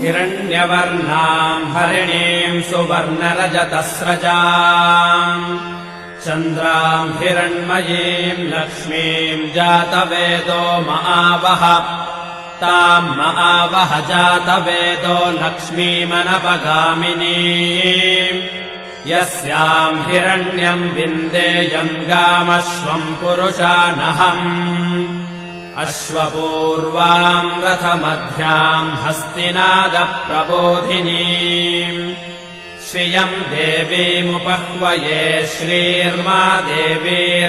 हिरण्यवर्णाम् हरिणीम् सुवर्णरजतस्रजाम् चन्द्राम् हिरण्मयीम् लक्ष्मीम् जातवेदो महावः ताम् महावः जातवेदो लक्ष्मीमनपगामिनीम् यस्याम् हिरण्यम् विन्देयम् गामश्वम् पुरुषानहम् अश्वपूर्वाम् रथमध्याम् हस्तिनादप्रबोधिनीम् श्रियम् देवीमुपह्वये श्रीर्मा देवीर्जुषताम्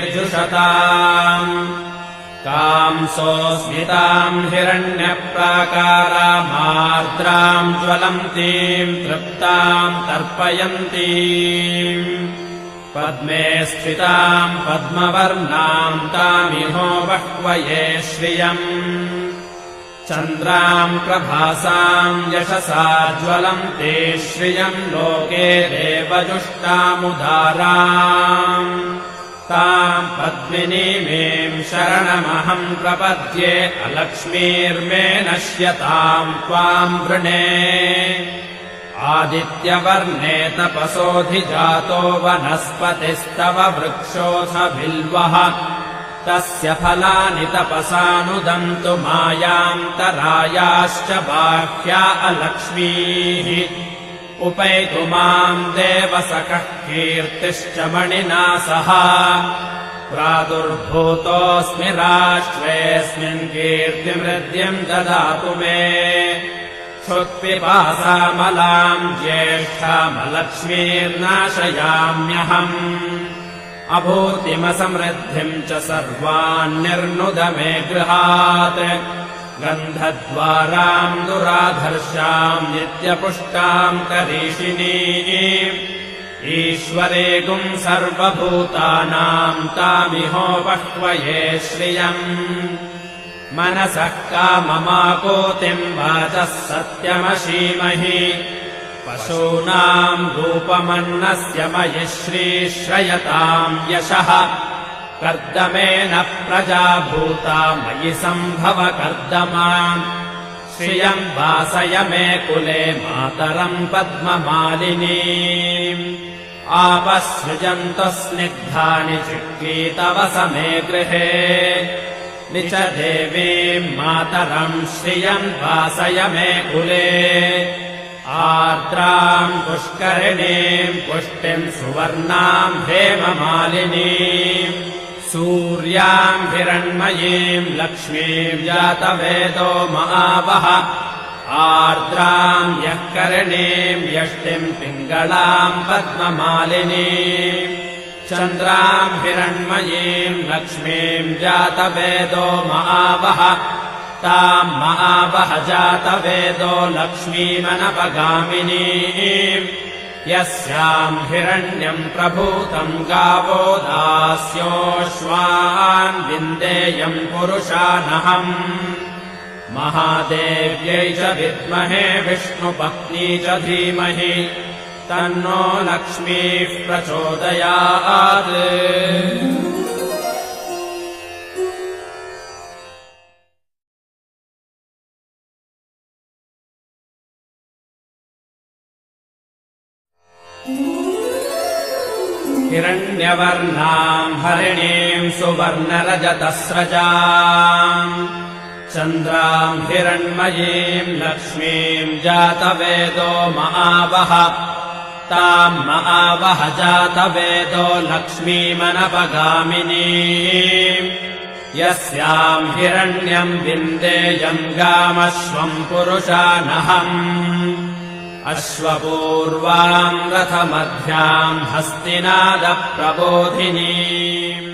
कांसोऽस्मिताम् हिरण्यप्राकारामार्द्राम् ज्वलन्तीम् तृप्ताम् तर्पयन्तीम् पद्मे स्थिताम् पद्मवर्णाम् तामिहो बह्वये श्रियम् चन्द्राम् प्रभासाम् यशसा ज्वलन्ते श्रियम् लोके देवजुष्टामुदाराम् ताम् पद्मिनीमीम् शरणमहम् प्रपद्ये अलक्ष्मीर्मे नश्यताम् त्वाम् वृणे आदित्यवर्णे तपसोऽधिजातो वनस्पतिस्तव वृक्षोऽथ बिल्वः तस्य फलानि तपसानुदन्तु मायान्तरायाश्च बाह्या अलक्ष्मीः उपैतु माम् देवसखः कीर्तिश्च मणिना सह प्रादुर्भूतोऽस्मि राष्ट्रेऽस्मिन् कीर्तिमृद्धिम् ददातु मे क्षुत्पिपासामलाम् ज्येष्ठामलक्ष्मीर्नाशयाम्यहम् अभूतिमसमृद्धिम् च सर्वान्निर्नुद मे गृहात् गन्धद्वाराम् दुराधर्षाम् नित्यपुष्टाम् करीषिणीम् ईश्वरेगुम् सर्वभूतानाम् तामिहो बह्वये श्रियम् मनसः काममाकोतिम् वाचः सत्यमशीमहि पशूनाम् रूपमन्नस्य मयि श्रीश्रयताम् यशः कर्दमेन प्रजा भूता मयि सम्भव कर्दमाम् श्रियम् वासय मे कुले मातरम् पद्ममालिनीम् आपसृजन्तु स्निग्धानि चिक्कीतवस मे गृहे निच देवीम् मातरम् श्रियम् वासय मे कुले आर्द्राम् पुष्करिणीम् पुष्टिम् सुवर्णाम् हेममालिनीम् सूर्याम् हिरण्मयीम् लक्ष्मीम् जातवेदो महावः आर्द्राम् यः करिणीम् यष्टिम् पिङ्गलाम् पद्ममालिनीम् चन्द्राम् हिरण्मयीम् लक्ष्मीम् जातवेदो महावः ताम् महावः जातवेदो लक्ष्मीमनपगामिनीम् यस्याम् हिरण्यम् प्रभूतम् गावो दास्योऽश्वान् विन्देयम् पुरुषानहम् महादेव्यै च विद्महे विष्णुपत्नी च धीमहि तन्नो लक्ष्मीः प्रचोदयात् हिरण्यवर्णाम् हरिणीम् सुवर्णरजतस्रजाम् चन्द्राम् हिरण्मयीम् लक्ष्मीम् जातवेदो महावः ताम् महावः जातवेदो लक्ष्मीमनपगामिनीम् यस्याम् हिरण्यम् विन्देयम् गामश्वम् पुरुषानहम् अश्वपूर्वाम् रथमध्याम् हस्तिनादप्रबोधिनीम्